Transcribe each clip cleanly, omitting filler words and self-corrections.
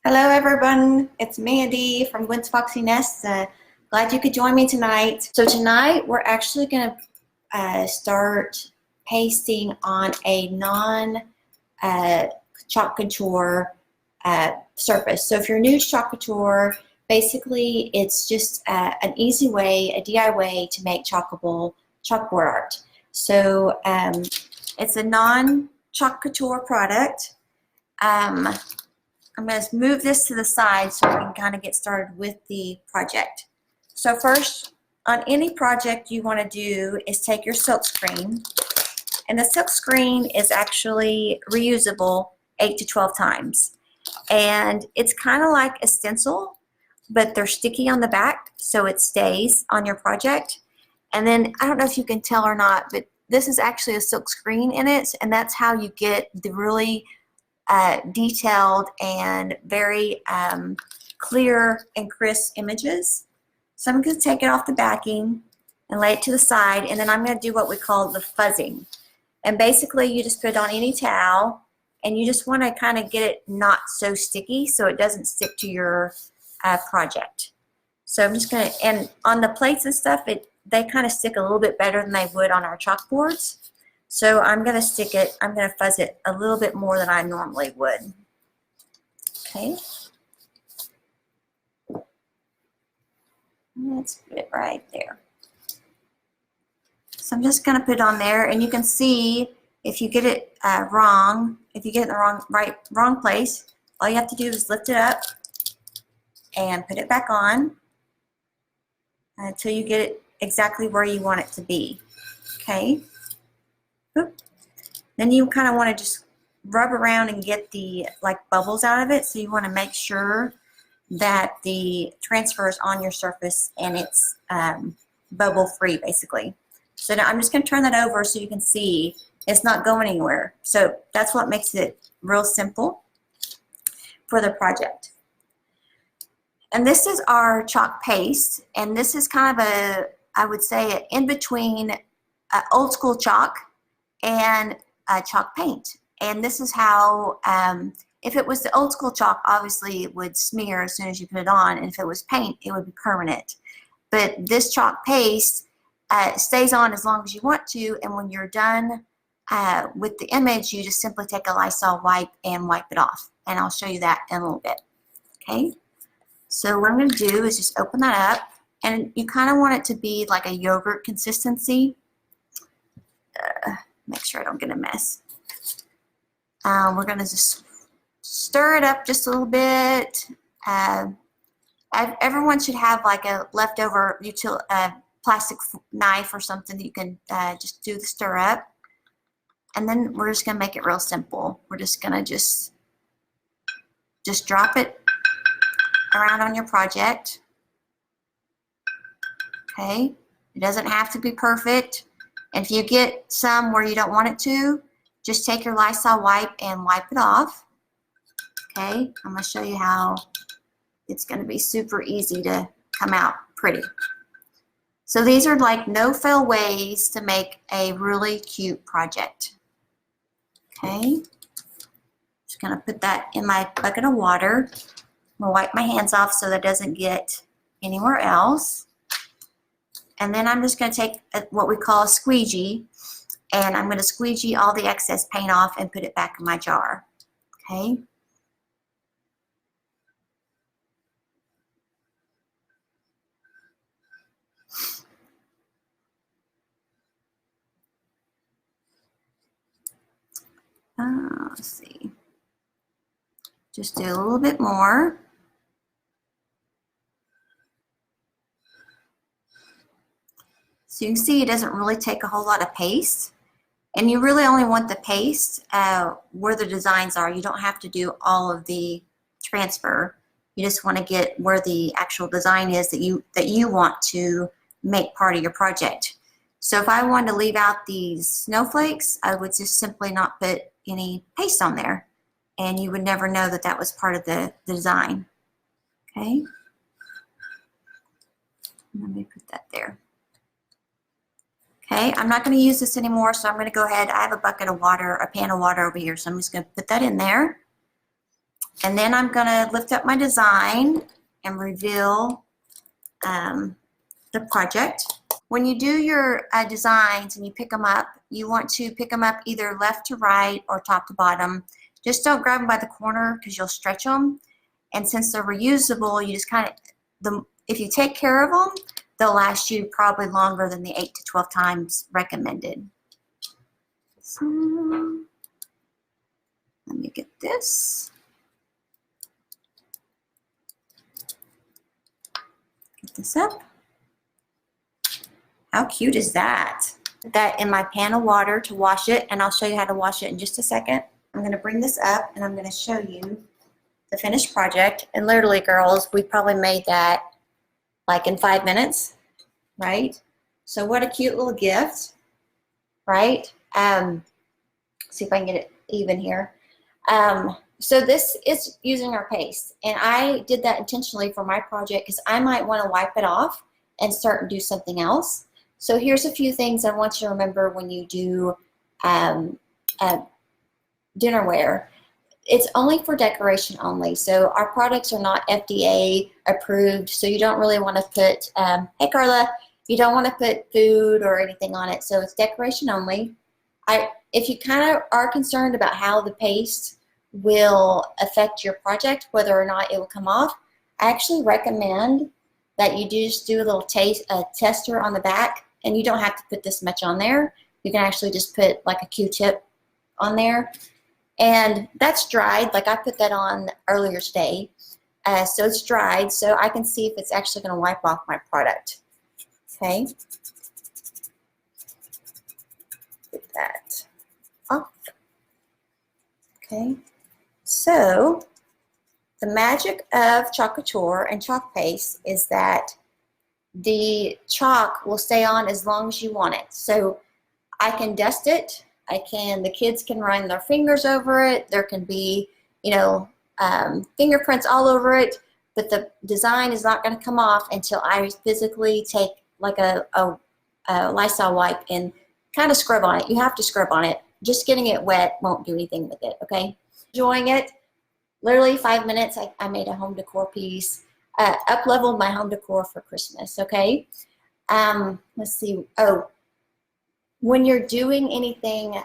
Hello everyone, it's Mandy from Gwen's Foxy Nest. Glad you could join me tonight. So tonight we're actually going to start pasting on a non-Chalk Couture surface. So if you're new to Chalk Couture, basically it's just an easy way, a DIY way to make chalkboard art. So it's a non-Chalk Couture product. I'm going to move this to the side so we can kind of get started with the project. So first, on any project you want to do is take your silk screen, and the silk screen is actually reusable 8 to 12 times. And it's kind of like a stencil, but they're sticky on the back so it stays on your project. And then, I don't know if you can tell or not, but this is actually a silk screen in it, and that's how you get the really detailed and very clear and crisp images. So I'm going to take it off the backing and lay it to the side, and then I'm going to do what we call the fuzzing. And basically you just put it on any towel, and you just want to kind of get it not so sticky so it doesn't stick to your project. So I'm just going to, and on the plates and stuff, they kind of stick a little bit better than they would on our chalkboards. So I'm going to stick it, I'm going to fuzz it a little bit more than I normally would. Okay. Let's put it right there. So I'm just going to put it on there, and you can see if you get it wrong, if you get it in the wrong place, all you have to do is lift it up and put it back on until you get it exactly where you want it to be. Okay. Then you kind of want to just rub around and get the bubbles out of it. So you want to make sure that the transfer is on your surface and it's bubble free basically. So now I'm just going to turn that over so you can see it's not going anywhere. So that's what makes it real simple for the project. And this is our chalk paste, and this is kind of I would say an in-between old school chalk and chalk paint. And this is how, if it was the old school chalk, obviously it would smear as soon as you put it on, and if it was paint, it would be permanent. But this chalk paste stays on as long as you want to, and when you're done with the image, you just simply take a Lysol wipe and wipe it off. And I'll show you that in a little bit. Okay, so what I'm going to do is just open that up, and you kind of want it to be like a yogurt consistency. Make sure I don't get a mess. We're going to just stir it up just a little bit. Everyone should have like a leftover plastic knife or something that you can just do the stir up. And then we're just going to make it real simple. We're just going to just drop it around on your project. Okay, it doesn't have to be perfect. And if you get some where you don't want it to, just take your Lysol wipe and wipe it off. Okay, I'm going to show you how it's going to be super easy to come out pretty. So these are like no-fail ways to make a really cute project. Okay, just going to put that in my bucket of water. I'm going to wipe my hands off so that it doesn't get anywhere else. And then I'm just going to take what we call a squeegee, and I'm going to squeegee all the excess paint off and put it back in my jar. Okay. Let's see. Just do a little bit more. So you can see it doesn't really take a whole lot of paste, and you really only want the paste where the designs are. You don't have to do all of the transfer. You just want to get where the actual design is that you want to make part of your project. So if I wanted to leave out these snowflakes, I would just simply not put any paste on there, and you would never know that that was part of the design. Okay, let me put that there. Okay, I'm not going to use this anymore, so I'm going to go ahead. I have a bucket of water, a pan of water over here, so I'm just going to put that in there. And then I'm gonna lift up my design and reveal the project. When you do your designs and you pick them up, you want to pick them up either left to right or top to bottom. Just don't grab them by the corner because you'll stretch them. And since they're reusable, you just kind of, if you take care of them, they'll last you probably longer than the 8 to 12 times recommended. So, let me get this. Get this up. How cute is that? Put that in my pan of water to wash it, and I'll show you how to wash it in just a second. I'm going to bring this up and I'm going to show you the finished project. And literally, girls, we probably made that like in 5 minutes, right? So what a cute little gift, right? See if I can get it even here. So this is using our paste, and I did that intentionally for my project because I might want to wipe it off and start and do something else. So here's a few things I want you to remember when you do dinnerware. It's only for decoration only. So our products are not FDA approved, so you don't really want to put, hey Carla, you don't want to put food or anything on it. So it's decoration only. If you kind of are concerned about how the paste will affect your project, whether or not it will come off, I actually recommend that you just do a little tester on the back, and you don't have to put this much on there. You can actually just put like a Q-tip on there. And that's dried, like I put that on earlier today. So it's dried, so I can see if it's actually gonna wipe off my product. Okay. Get that off. Okay. So the magic of Chalk Couture and chalk paste is that the chalk will stay on as long as you want it. So I can dust it. The kids can run their fingers over it. There can be, fingerprints all over it, but the design is not going to come off until I physically take like a Lysol wipe and kind of scrub on it. You have to scrub on it. Just getting it wet won't do anything with it, okay? Enjoying it. Literally 5 minutes, I made a home decor piece. Up-leveled my home decor for Christmas, okay? Let's see. Oh, when you're doing anything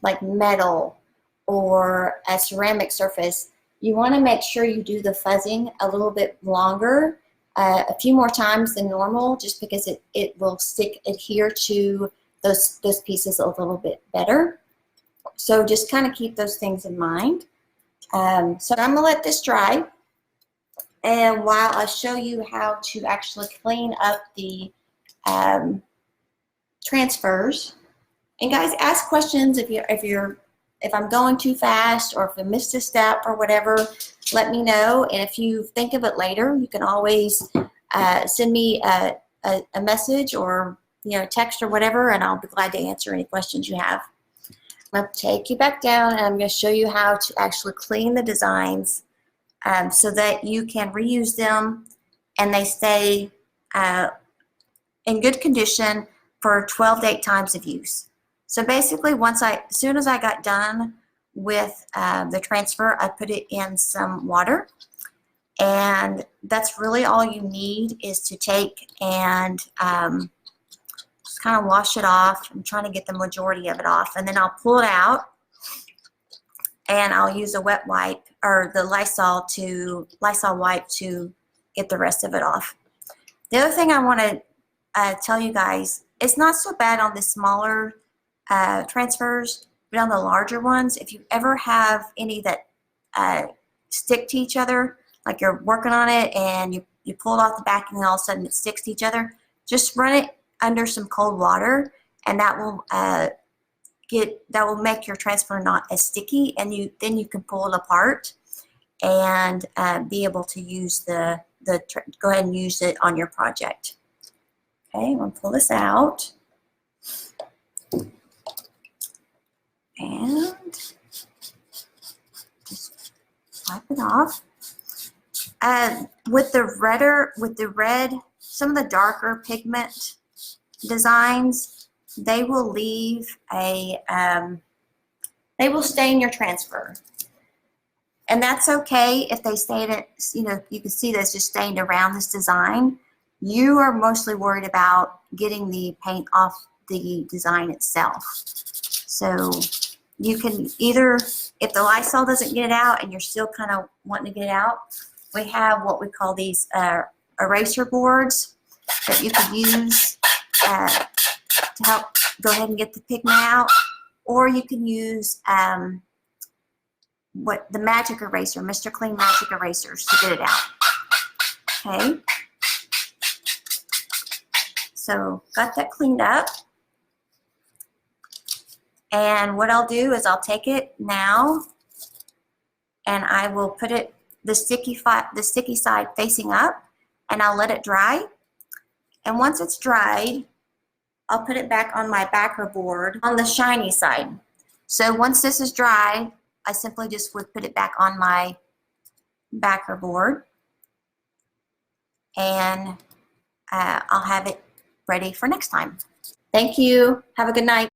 like metal or a ceramic surface, you want to make sure you do the fuzzing a little bit longer, a few more times than normal, just because it will adhere to those pieces a little bit better. So just kind of keep those things in mind. So I'm going to let this dry. And while I show you how to actually clean up the transfers, and guys, ask questions if I'm going too fast or if I missed a step or whatever, let me know. And if you think of it later, you can always send me a message or text or whatever, and I'll be glad to answer any questions you have. I'm going to take you back down, and I'm going to show you how to actually clean the designs so that you can reuse them and they stay in good condition for 12 to 8 times of use. So basically, as soon as I got done with the transfer, I put it in some water, and that's really all you need is to take and just kind of wash it off. I'm trying to get the majority of it off, and then I'll pull it out, and I'll use a wet wipe or the Lysol wipe to get the rest of it off. The other thing I want to tell you guys, it's not so bad on the smaller transfers, but on the larger ones, if you ever have any that stick to each other, like you're working on it and you pull it off the back and then all of a sudden it sticks to each other, just run it under some cold water, and that will make your transfer not as sticky, and then you can pull it apart and be able to use go ahead and use it on your project. Okay, I'm going to pull this out. And just wipe it off. With the red, some of the darker pigment designs, they will leave they will stain your transfer. And that's okay if they stay in it, you know, you can see that's just staying around this design. You are mostly worried about getting the paint off the design itself. So you can either, if the Lysol doesn't get it out and you're still kind of wanting to get it out, we have what we call these eraser boards that you could use to help go ahead and get the pigment out. Or you can use what the magic eraser, Mr. Clean magic erasers, to get it out. Okay. So got that cleaned up. And what I'll do is I'll take it now and I will put it the sticky side facing up, and I'll let it dry. And once it's dried, I'll put it back on my backer board on the shiny side. So once this is dry, I simply just would put it back on my backer board, and I'll have it ready for next time. Thank you. Have a good night.